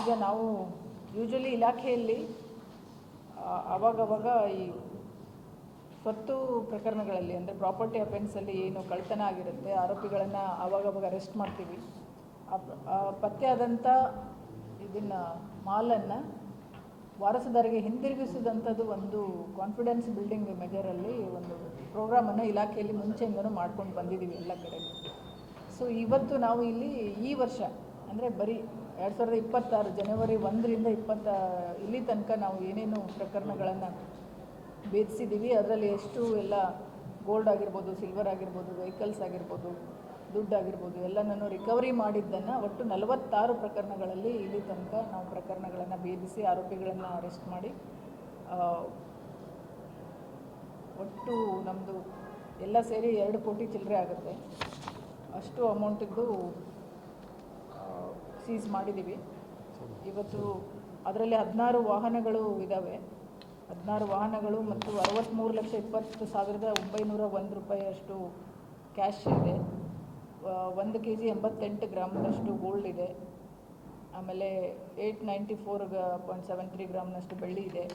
ಈಗ ನಾವು ಯೂಶ್ವಲಿ ಇಲಾಖೆಯಲ್ಲಿ ಆವಾಗವಾಗ ಈ ಸ್ವತ್ತು ಪ್ರಕರಣಗಳಲ್ಲಿ ಅಂದರೆ ಪ್ರಾಪರ್ಟಿ ಅಫೆನ್ಸಲ್ಲಿ ಏನು ಕಳ್ತನ ಆಗಿರುತ್ತೆ ಆರೋಪಿಗಳನ್ನು ಆವಾಗವಾಗ ಅರೆಸ್ಟ್ ಮಾಡ್ತೀವಿ. ಪತ್ತೆ ಆದಂಥ ಇದನ್ನು ಮಾಲನ್ನು ವಾರಸುದಾರರಿಗೆ ಹಿಂದಿರುಗಿಸಿದಂಥದ್ದು ಒಂದು ಕಾನ್ಫಿಡೆನ್ಸ್ ಬಿಲ್ಡಿಂಗ್ ಮೆಜರಲ್ಲಿ ಒಂದು ಪ್ರೋಗ್ರಾಮನ್ನು ಇಲಾಖೆಯಲ್ಲಿ ಮುಂಚೆಯಿಂದನೂ ಮಾಡ್ಕೊಂಡು ಬಂದಿದ್ದೀವಿ ಎಲ್ಲ ಕಡೆ. ಸೊ ಇವತ್ತು ನಾವು ಈ ವರ್ಷ ಅಂದರೆ ಬರೀ 2026 ಜನವರಿ 1ರಿಂದ ಇಲ್ಲಿ ತನಕ ನಾವು ಏನೇನು ಪ್ರಕರಣಗಳನ್ನು ಭೇದಿಸಿದ್ದೀವಿ, ಅದರಲ್ಲಿ ಎಷ್ಟು ಎಲ್ಲ ಗೋಲ್ಡ್ ಆಗಿರ್ಬೋದು, ಸಿಲ್ವರ್ ಆಗಿರ್ಬೋದು, ವೆಹಿಕಲ್ಸ್ ಆಗಿರ್ಬೋದು, ದುಡ್ಡು ಆಗಿರ್ಬೋದು ಎಲ್ಲನೂ ರಿಕವರಿ ಮಾಡಿದ್ದನ್ನು ಒಟ್ಟು 46 ಪ್ರಕರಣಗಳಲ್ಲಿ ಇಲ್ಲಿ ತನಕ ನಾವು ಪ್ರಕರಣಗಳನ್ನು ಭೇದಿಸಿ ಆರೋಪಿಗಳನ್ನು ಅರೆಸ್ಟ್ ಮಾಡಿ ಒಟ್ಟು ನಮ್ಮದು ಎಲ್ಲ ಸೇರಿ 2 ಕೋಟಿ ಚಿಲ್ಲರೆ ಆಗುತ್ತೆ. ಅಷ್ಟು ಅಮೌಂಟಿದ್ದು ಸೀಸ್ ಮಾಡಿದ್ದೀವಿ. ಇವತ್ತು ಅದರಲ್ಲಿ 16 ವಾಹನಗಳು ಇದ್ದಾವೆ. 16 ವಾಹನಗಳು ಮತ್ತು 63,20,901 ರೂಪಾಯಿಯಷ್ಟು ಕ್ಯಾಶ್ ಇದೆ. 1 kg 88 ಗ್ರಾಮ್ನಷ್ಟು ಗೋಲ್ಡ್ ಇದೆ. ಆಮೇಲೆ 894.73 ಗ್ರಾಮ್ನಷ್ಟು ಬೆಳ್ಳಿ ಇದೆ.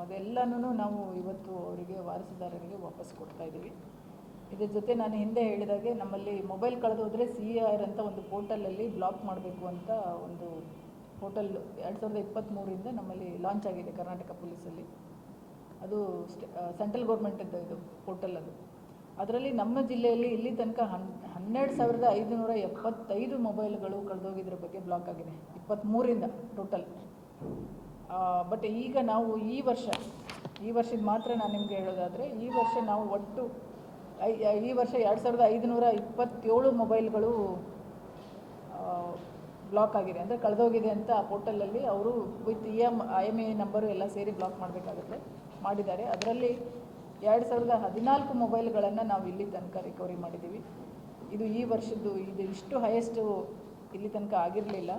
ಅದೆಲ್ಲನೂ ನಾವು ಇವತ್ತು ಅವರಿಗೆ ವಾರಸುದಾರರಿಗೆ ವಾಪಸ್ ಕೊಡ್ತಾ ಇದ್ದೀವಿ. ಇದ್ರ ಜೊತೆ ನಾನು ಹಿಂದೆ ಹೇಳಿದಾಗೆ ನಮ್ಮಲ್ಲಿ ಮೊಬೈಲ್ ಕಳೆದೋದ್ರೆ CIR ಅಂತ ಒಂದು ಪೋರ್ಟಲಲ್ಲಿ ಬ್ಲಾಕ್ ಮಾಡಬೇಕು ಅಂತ ಒಂದು ಪೋರ್ಟಲ್ 2023ರಿಂದ ನಮ್ಮಲ್ಲಿ ಲಾಂಚ್ ಆಗಿದೆ ಕರ್ನಾಟಕ ಪೊಲೀಸಲ್ಲಿ. ಅದು ಸೆಂಟ್ರಲ್ ಗೌರ್ಮೆಂಟಿಂದ ಇದು ಪೋರ್ಟಲ್. ಅದರಲ್ಲಿ ನಮ್ಮ ಜಿಲ್ಲೆಯಲ್ಲಿ ಇಲ್ಲಿ ತನಕ 12,575 ಮೊಬೈಲ್ಗಳು ಕಳೆದೋಗಿದ್ರ ಬಗ್ಗೆ ಬ್ಲಾಕ್ ಆಗಿದೆ 23ರಿಂದ ಟೋಟಲ್. ಬಟ್ ಈಗ ನಾವು ಈ ವರ್ಷದ ಮಾತ್ರ ನಾನು ನಿಮಗೆ ಹೇಳೋದಾದರೆ ಈ ವರ್ಷ ನಾವು ಒಟ್ಟು ಈ ವರ್ಷ 2,527 ಮೊಬೈಲ್ಗಳು ಬ್ಲಾಕ್ ಆಗಿದೆ, ಅಂದರೆ ಕಳೆದೋಗಿದೆ ಅಂತ ಆ ಪೋರ್ಟಲಲ್ಲಿ ಅವರು ವಿತ್ IMEI ನಂಬರು ಎಲ್ಲ ಸೇರಿ ಬ್ಲಾಕ್ ಮಾಡಬೇಕಾಗುತ್ತೆ ಮಾಡಿದ್ದಾರೆ. ಅದರಲ್ಲಿ 2014 ಮೊಬೈಲ್ಗಳನ್ನು ನಾವು ಇಲ್ಲಿ ತನಕ ರಿಕವರಿ ಮಾಡಿದ್ದೀವಿ. ಇದು ಈ ವರ್ಷದ್ದು ಇದು ಇಷ್ಟು ಹೈಯೆಸ್ಟು ಇಲ್ಲಿ ತನಕ ಆಗಿರಲಿಲ್ಲ.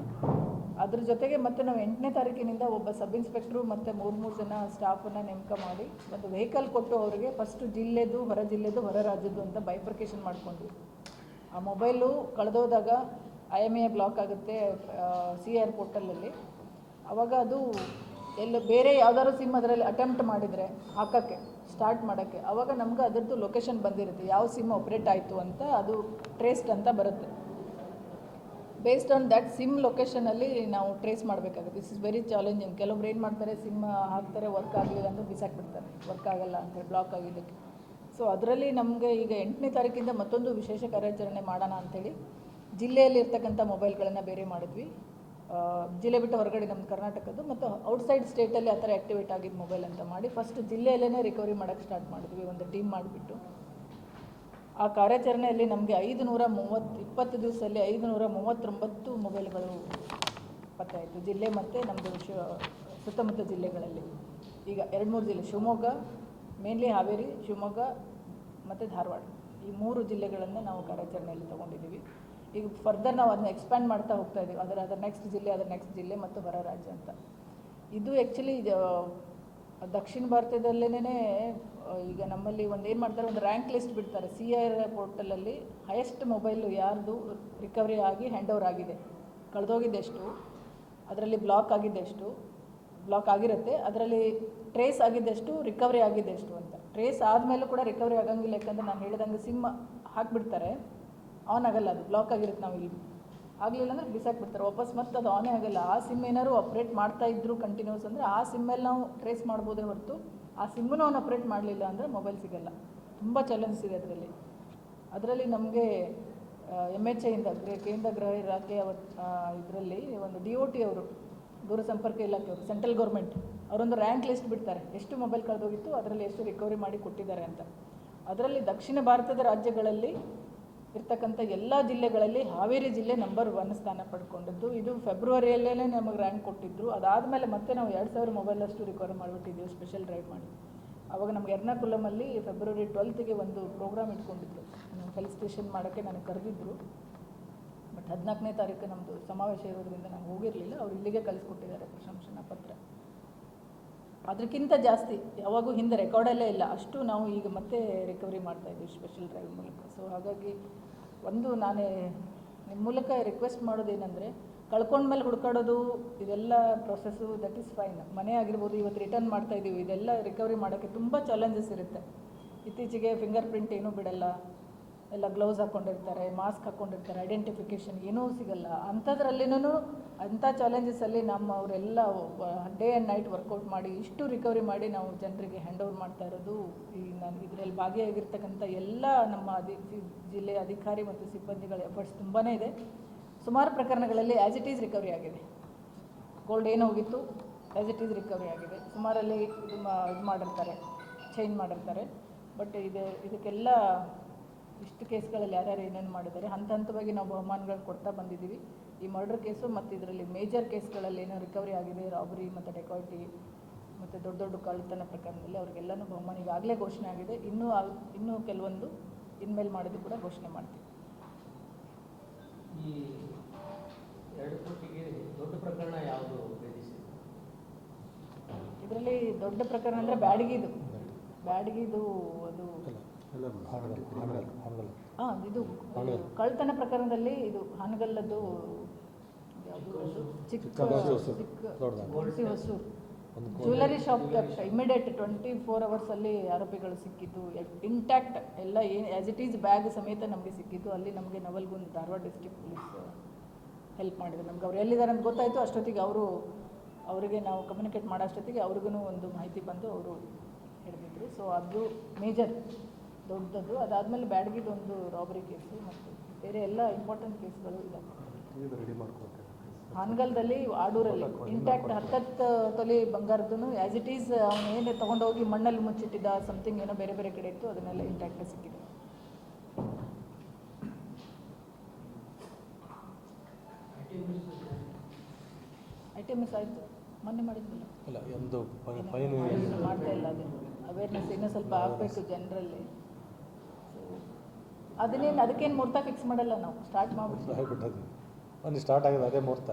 ಅದ್ರ ಜೊತೆಗೆ ಮತ್ತು ನಾವು 8ನೇ ತಾರೀಕಿನಿಂದ ಒಬ್ಬ ಸಬ್ ಇನ್ಸ್ಪೆಕ್ಟ್ರು ಮತ್ತು 3 ಜನ ಸ್ಟಾಫನ್ನು ನೇಮಕ ಮಾಡಿ ಒಂದು ವೆಹಿಕಲ್ ಕೊಟ್ಟು ಅವರಿಗೆ ಫಸ್ಟು ಜಿಲ್ಲೆದು, ಹೊರ ಜಿಲ್ಲೆದು, ಹೊರ ರಾಜ್ಯದ್ದು ಅಂತ ಬೈಫರ್ಕೇಷನ್ ಮಾಡಿಕೊಂಡ್ವಿ. ಆ ಮೊಬೈಲು ಕಳೆದೋದಾಗ IMEI ಬ್ಲಾಕ್ ಆಗುತ್ತೆ CIR ಪೋರ್ಟಲಲ್ಲಿ. ಆವಾಗ ಅದು ಬೇರೆ ಯಾವ್ದಾದ್ರು ಸಿಮ್ ಅದರಲ್ಲಿ ಅಟೆಂಪ್ಟ್ ಮಾಡಿದರೆ ಹಾಕೋಕ್ಕೆ ಸ್ಟಾರ್ಟ್ ಮಾಡೋಕ್ಕೆ ಆವಾಗ ನಮ್ಗೆ ಅದರದ್ದು ಲೊಕೇಶನ್ ಬಂದಿರುತ್ತೆ, ಯಾವ ಸಿಮ್ ಆಪ್ರೇಟ್ ಆಯಿತು ಅಂತ ಅದು ಟ್ರೇಸ್ಡ್ ಅಂತ ಬರುತ್ತೆ. ಬೇಸ್ಡ್ ಆನ್ ದ್ಯಾಟ್ ಸಿಮ್ ಲೊಕೇಶನಲ್ಲಿ ನಾವು ಟ್ರೇಸ್ ಮಾಡಬೇಕಾಗುತ್ತೆ. This is very challenging. ಕೆಲವೊಬ್ರು ಏನು ಮಾಡ್ತಾರೆ, ಸಿಮ್ ಹಾಕ್ತಾರೆ, ವರ್ಕ್ ಆಗಲಿಲ್ಲ ಅಂದರೆ ಬಿಸಾಕ್ಬಿಡ್ತಾರೆ, ವರ್ಕ್ ಆಗಲ್ಲ ಅಂತೇಳಿ ಬ್ಲಾಕ್ ಆಗಿದ್ದಕ್ಕೆ. ಸೊ ಅದರಲ್ಲಿ ನಮಗೆ ಈಗ 8ನೇ ತಾರೀಕಿಂದ ಮತ್ತೊಂದು ವಿಶೇಷ ಕಾರ್ಯಾಚರಣೆ ಮಾಡೋಣ ಅಂಥೇಳಿ ಜಿಲ್ಲೆಯಲ್ಲಿ ಇರ್ತಕ್ಕಂಥ ಮೊಬೈಲ್ಗಳನ್ನು ಬೇರೆ ಮಾಡಿದ್ವಿ. ಜಿಲ್ಲೆ ಬಿಟ್ಟು ಹೊರಗಡೆ ನಮ್ಮ ಕರ್ನಾಟಕದ್ದು ಮತ್ತು ಔಟ್ಸೈಡ್ ಸ್ಟೇಟಲ್ಲಿ ಆ ಥರ ಆ್ಯಕ್ಟಿವೇಟ್ ಆಗಿದ್ದು ಮೊಬೈಲ್ ಅಂತ ಮಾಡಿ ಫಸ್ಟ್ ಜಿಲ್ಲೆಯಲ್ಲೇ ರಿಕವರಿ ಮಾಡೋಕ್ಕೆ ಸ್ಟಾರ್ಟ್ ಮಾಡಿದ್ವಿ, ಒಂದು ಟೀಮ್ ಮಾಡಿಬಿಟ್ಟು. ಆ ಕಾರ್ಯಾಚರಣೆಯಲ್ಲಿ ನಮಗೆ 20 ದಿವಸದಲ್ಲಿ 539 ಮೊಬೈಲ್ಗಳು ಪತ್ತೆ ಆಯಿತು, ಜಿಲ್ಲೆ ಮತ್ತು ನಮ್ಮದು ಸುತ್ತಮುತ್ತ ಜಿಲ್ಲೆಗಳಲ್ಲಿ. ಈಗ 2-3 ಜಿಲ್ಲೆ, ಶಿವಮೊಗ್ಗ ಮೇನ್ಲಿ, ಹಾವೇರಿ, ಶಿವಮೊಗ್ಗ ಮತ್ತು ಧಾರವಾಡ, ಈ 3 ಜಿಲ್ಲೆಗಳನ್ನು ನಾವು ಕಾರ್ಯಾಚರಣೆಯಲ್ಲಿ ತೊಗೊಂಡಿದ್ದೀವಿ. ಈಗ ಫರ್ದರ್ ನಾವು ಅದನ್ನ ಎಕ್ಸ್ಪ್ಯಾಂಡ್ ಮಾಡ್ತಾ ಹೋಗ್ತಾ ಇದ್ದೀವಿ, ಅದರ ನೆಕ್ಸ್ಟ್ ಜಿಲ್ಲೆ ಮತ್ತು ಹೊರ ರಾಜ್ಯ ಅಂತ. ಇದು ಆ್ಯಕ್ಚುಲಿ ದಕ್ಷಿಣ ಭಾರತದಲ್ಲೇ ಈಗ ನಮ್ಮಲ್ಲಿ ಏನು ಮಾಡ್ತಾರೆ, ಒಂದು ರ್ಯಾಂಕ್ ಲಿಸ್ಟ್ ಬಿಡ್ತಾರೆ CIR ಪೋರ್ಟಲಲ್ಲಿ. ಹೈಯೆಸ್ಟ್ ಮೊಬೈಲು ಯಾರ್ದು ರಿಕವರಿ ಆಗಿ ಹ್ಯಾಂಡ್ ಓವರ್ ಆಗಿದೆ, ಕಳೆದೋಗಿದ್ದೆಷ್ಟು, ಅದರಲ್ಲಿ ಬ್ಲಾಕ್ ಆಗಿದ್ದೆಷ್ಟು, ಬ್ಲಾಕ್ ಆಗಿರುತ್ತೆ, ಅದರಲ್ಲಿ ಟ್ರೇಸ್ ಆಗಿದ್ದೆಷ್ಟು, ರಿಕವರಿ ಆಗಿದ್ದೆಷ್ಟು ಅಂತ. ಟ್ರೇಸ್ ಆದಮೇಲೂ ಕೂಡ ರಿಕವರಿ ಆಗಂಗಿಲ್ಲ, ಯಾಕಂದರೆ ನಾನು ಹೇಳಿದಂಗೆ ಸಿಮ್ ಹಾಕಿಬಿಡ್ತಾರೆ, ಆನ್ ಆಗಲ್ಲ, ಅದು ಬ್ಲಾಕ್ ಆಗಿರುತ್ತೆ. ನಾವು ಇಲ್ಲಿ ಆಗಲಿಲ್ಲ ಅಂದರೆ ಬಿಸಾಕ್ಬಿಡ್ತಾರೆ ವಾಪಸ್, ಮತ್ತು ಅದು ಆನೇ ಆಗಲ್ಲ. ಆ ಸಿಮ್ ಏನಾದ್ರು ಆಪ್ರೇಟ್ ಮಾಡ್ತಾ ಇದ್ರು ಕಂಟಿನ್ಯೂಸ್ ಅಂದರೆ ಆ ಸಿಮ್ಮಲ್ಲಿ ನಾವು ಟ್ರೇಸ್ ಮಾಡ್ಬೋದೇ ಹೊರತು ಆ ಸಿಮ್ಮನ್ನು ಅವ್ನು ಆಪ್ರೇಟ್ ಮಾಡಲಿಲ್ಲ ಅಂದರೆ ಮೊಬೈಲ್ ಸಿಗಲ್ಲ. ತುಂಬ ಚಾಲೆಂಜಸ್ ಇದೆ ಅದರಲ್ಲಿ ನಮಗೆ MHIಯಿಂದ ಕೇಂದ್ರ ಗೃಹ ಇಲಾಖೆಯ ಇದರಲ್ಲಿ ಒಂದು DOT ಅವರು, ದೂರಸಂಪರ್ಕ ಇಲಾಖೆಯವರು, ಸೆಂಟ್ರಲ್ ಗೌರ್ಮೆಂಟ್ ಅವರೊಂದು ರ್ಯಾಂಕ್ ಲಿಸ್ಟ್ ಬಿಡ್ತಾರೆ, ಎಷ್ಟು ಮೊಬೈಲ್ ಕಳೆದೋಗಿತ್ತು, ಅದರಲ್ಲಿ ಎಷ್ಟು ರಿಕವರಿ ಮಾಡಿ ಕೊಟ್ಟಿದ್ದಾರೆ ಅಂತ. ಅದರಲ್ಲಿ ದಕ್ಷಿಣ ಭಾರತದ ರಾಜ್ಯಗಳಲ್ಲಿ ಇರ್ತಕ್ಕಂಥ ಎಲ್ಲ ಜಿಲ್ಲೆಗಳಲ್ಲಿ ಹಾವೇರಿ ಜಿಲ್ಲೆ ನಂಬರ್ 1 ಸ್ಥಾನ ಪಡ್ಕೊಂಡಿದ್ದು. ಇದು ಫೆಬ್ರವರಿಯಲ್ಲೇ ನಮಗೆ ರ್ಯಾಂಕ್ ಕೊಟ್ಟಿದ್ದರು. ಅದಾದಮೇಲೆ ಮತ್ತೆ ನಾವು 2,000 ಮೊಬೈಲಷ್ಟು ರಿಕವರಿ ಮಾಡಿಬಿಟ್ಟಿದ್ದೀವಿ ಸ್ಪೆಷಲ್ ಡ್ರೈವ್ ಮಾಡಿ. ಆವಾಗ ನಮ್ಗೆ ಎರ್ನಾಕುಲಮಲ್ಲಿ ಫೆಬ್ರವರಿ 12ಗೆ ಒಂದು ಪ್ರೋಗ್ರಾಮ್ ಇಟ್ಕೊಂಡಿದ್ರು, ಫೆಲಿಸಿಟೇಷನ್ ಮಾಡೋಕ್ಕೆ ನನಗೆ ಕರೆದಿದ್ದರು. ಬಟ್ 14ನೇ ತಾರೀಕು ನಮ್ಮದು ಸಮಾವೇಶ ಇರೋದ್ರಿಂದ ನಾನು ಹೋಗಿರಲಿಲ್ಲ. ಅವ್ರು ಇಲ್ಲಿಗೆ ಕಳಿಸ್ಕೊಟ್ಟಿದ್ದಾರೆ ಪ್ರಶಂಸನಾ ಪತ್ರ. ಅದಕ್ಕಿಂತ ಜಾಸ್ತಿ ಯಾವಾಗೂ ಹಿಂದೆ ರೆಕಾರ್ಡಲ್ಲೇ ಇಲ್ಲ, ಅಷ್ಟು ನಾವು ಈಗ ಮತ್ತೆ ರಿಕವರಿ ಮಾಡ್ತಾಯಿದ್ದೀವಿ ಸ್ಪೆಷಲ್ ಡ್ರೈವ್ ಮೂಲಕ. ಸೊ ಹಾಗಾಗಿ ನಾನು ನಿಮ್ಮ ಮೂಲಕ ರಿಕ್ವೆಸ್ಟ್ ಮಾಡೋದೇನೆಂದರೆ, ಕಳ್ಕೊಂಡ್ಮೇಲೆ ಹುಡ್ಕಾಡೋದು ಇದೆಲ್ಲ ಪ್ರೊಸೆಸ್ಸು ದಟ್ ಈಸ್ ಫೈನ್. ಮನೆ ಆಗಿರ್ಬೋದು, ಇವತ್ತು ರಿಟರ್ನ್ ಮಾಡ್ತಾ ಇದ್ದೀವಿ, ಇದೆಲ್ಲ ರಿಕವರಿ ಮಾಡೋಕ್ಕೆ ತುಂಬ ಚಾಲೆಂಜಸ್ ಇರುತ್ತೆ. ಇತ್ತೀಚೆಗೆ ಫಿಂಗರ್ ಪ್ರಿಂಟ್ ಏನೂ ಬಿಡಲ್ಲ, ಎಲ್ಲ ಗ್ಲೌಸ್ ಹಾಕ್ಕೊಂಡಿರ್ತಾರೆ, ಮಾಸ್ಕ್ ಹಾಕ್ಕೊಂಡಿರ್ತಾರೆ, ಐಡೆಂಟಿಫಿಕೇಷನ್ ಏನೂ ಸಿಗಲ್ಲ. ಅಂಥದ್ರಲ್ಲಿನೂ ಅಂಥ ಚಾಲೆಂಜಸಲ್ಲಿ ಅವರೆಲ್ಲ ಡೇ ಆ್ಯಂಡ್ ನೈಟ್ ವರ್ಕೌಟ್ ಮಾಡಿ ಇಷ್ಟು ರಿಕವರಿ ಮಾಡಿ ನಾವು ಜನರಿಗೆ ಹ್ಯಾಂಡ್ ಓವರ್ ಮಾಡ್ತಾ ಇರೋದು. ಈ ನಾನು ಇದರಲ್ಲಿ ಭಾಗಿಯಾಗಿರ್ತಕ್ಕಂಥ ಎಲ್ಲ ನಮ್ಮ ಜಿಲ್ಲೆಯ ಅಧಿಕಾರಿ ಮತ್ತು ಸಿಬ್ಬಂದಿಗಳ ಎಫರ್ಟ್ಸ್ ತುಂಬಾ ಇದೆ. ಸುಮಾರು ಪ್ರಕರಣಗಳಲ್ಲಿ ಆ್ಯಸ್ ಇಟ್ ಈಸ್ ರಿಕವರಿ ಆಗಿದೆ. ಗೋಲ್ಡ್ ಏನು ಹೋಗಿತ್ತು ಆ್ಯಸ್ ಇಟ್ ಈಸ್ ರಿಕವರಿ ಆಗಿದೆ. ಸುಮಾರಲ್ಲಿ ಇದು ಮಾಡಿರ್ತಾರೆ, ಚೇಂಜ್ ಮಾಡಿರ್ತಾರೆ. ಬಟ್ ಇದಕ್ಕೆಲ್ಲ ಇಷ್ಟು ಕೇಸ್ಗಳಲ್ಲಿ ಯಾರ್ಯಾರು ಏನೇನು ಮಾಡಿದ್ದಾರೆ ಹಂತ ಹಂತವಾಗಿ ನಾವು ಬಹುಮಾನಗಳು ಕೊಡ್ತಾ ಬಂದಿದ್ದೀವಿ. ಈ ಮರ್ಡರ್ ಕೇಸು ಮತ್ತು ಇದರಲ್ಲಿ ಮೇಜರ್ ಕೇಸ್ಗಳಲ್ಲಿ ಏನೋ ರಿಕವರಿ ಆಗಿದೆ, ರಾಬರಿ ಮತ್ತು ಡೆಕಾಯಿಟಿ ಮತ್ತು ದೊಡ್ಡ ದೊಡ್ಡ ಕಳ್ಳತನ ಪ್ರಕರಣದಲ್ಲಿ ಅವರಿಗೆಲ್ಲನೂ ಬಹುಮಾನ ಈಗಾಗಲೇ ಘೋಷಣೆ ಆಗಿದೆ. ಇನ್ನೂ ಕೆಲವೊಂದು ಇನ್ಮೇಲೆ ಮಾಡೋದು ಕೂಡ ಘೋಷಣೆ ಮಾಡ್ತೀವಿ. ಈ 2 ಕೋಟಿಗೆ ದೊಡ್ಡ ಪ್ರಕರಣ ಯಾವುದು ಇದರಲ್ಲಿ ದೊಡ್ಡ ಪ್ರಕರಣ ಅಂದರೆ ಬ್ಯಾಡಗಿದು ಅದು ಇದು ಕಳ್ಳತನ ಪ್ರಕರಣದಲ್ಲಿ ಇದು ಹಾನಗಲ್ಲದ್ದು ಯಾವುದು ಚಿಕ್ಕ Hosur jewellery shop theft immediate 24 ಅವರ್ಸಲ್ಲಿ ಆರೋಪಿಗಳು ಸಿಕ್ಕಿದ್ದು, ಇಂಟ್ಯಾಕ್ಟ್ ಎಲ್ಲ ಏನು ಆ್ಯಸ್ ಇಟ್ ಈಸ್ ಬ್ಯಾಗ್ ಸಮೇತ ನಮಗೆ ಸಿಕ್ಕಿದ್ದು. ಅಲ್ಲಿ ನಮಗೆ Navalgund Dharwad district police help ಮಾಡಿದ್ರು. ನಮ್ಗೆ ಅವ್ರು ಎಲ್ಲಿದ್ದಾರೆ ಅಂತ ಗೊತ್ತಾಯಿತು. ಅಷ್ಟೊತ್ತಿಗೆ ಅವರಿಗೆ ನಾವು ಕಮ್ಯುನಿಕೇಟ್ ಮಾಡೋ ಅಷ್ಟೊತ್ತಿಗೆ ಅವ್ರಿಗೂ ಒಂದು ಮಾಹಿತಿ ಬಂದು ಅವರು ಹಿಡಿದಿದ್ರು. ಸೊ ಅದು ಮೇಜರ್ ದೊಡ್ಡದು. ಅದಾದಮೇಲೆ ಬ್ಯಾಡಗಿದೊಂದು ರಾಬರಿ ಕೇಸು ಮತ್ತು ಬೇರೆ ಎಲ್ಲ ಇಂಪಾರ್ಟೆಂಟ್ ಕೇಸ್ಗಳು ಇದ್ದಾವೆ. ಹಾನಗಲ್ದಲ್ಲಿ ಆಡೂರಲ್ಲಿ ಇಂಟ್ಯಾಕ್ಟ್ 10 ತೊಲೆ ಬಂಗಾರದ್ದು ಆ್ಯಸ್ ಇಟ್ ಈಸ್ ಅವನು ಏನು ತೊಗೊಂಡೋಗಿ ಮಣ್ಣಲ್ಲಿ ಮುಚ್ಚಿಟ್ಟಿದ್ದ ಸಮಥಿಂಗ್ ಏನೋ ಬೇರೆ ಬೇರೆ ಕಡೆ ಇತ್ತು, ಅದನ್ನೆಲ್ಲ ಇಂಟ್ಯಾಕ್ಟ್ ಸಿಕ್ಕಿದೆ. ITMS ಆಯಿತು, ಮೊನ್ನೆ ಮಾಡಿದ್ದಿಲ್ಲ, ಮಾಡ್ತಾ ಇಲ್ಲ. ಅದು ಅವೇರ್ನೆಸ್ ಇನ್ನೂ ಸ್ವಲ್ಪ ಆಗಬೇಕು ಜನರಲ್ಲಿ. ಅದಕ್ಕೇನು ಮುಹೂರ್ತ ಫಿಕ್ಸ್ ಮಾಡಲ್ಲ, ನಾವು ಸ್ಟಾರ್ಟ್ ಮಾಡ್ಬಿಟ್ಟು ಸ್ಟಾರ್ಟ್ ಆಗಿದೆ ಅದೇ ಮುಹೂರ್ತ.